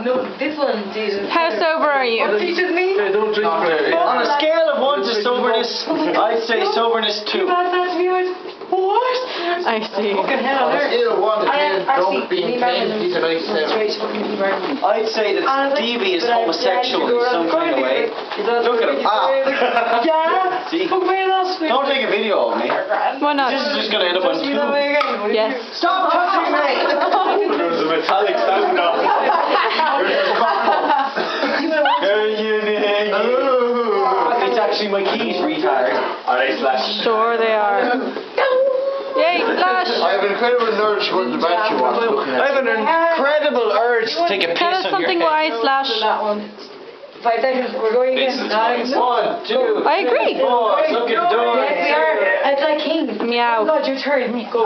No, this one did. How sober are you? What teaches me? They don't drink very. On a scale of 1 to soberness, I'd say soberness 2. You had that to me, what? I see. Fucking hell on earth. Scale of 1 to 10, actually, don't be 10, he's a nice 7. I'd say that Stevie is homosexual in some kind of way. Look at him. Yeah. See? Fuck me, that's me. Don't take a video of me. Why not? This is just going to end up on 2. Yes. Stop touching me! There's a metallic sound off. It's actually my keys, retard. Are they slashed? Sure they are. Yay, Flash! I have an incredible urge to go to the bathroom while looking at I have an incredible urge to take a Tell piss us on your something head. wise, Flash. That one. 5 seconds, we're going again. This is nice. 1, 2, I agree. 4, look at doors. Yes, we are. It's like kings. Meow. Oh God, your turn. Go.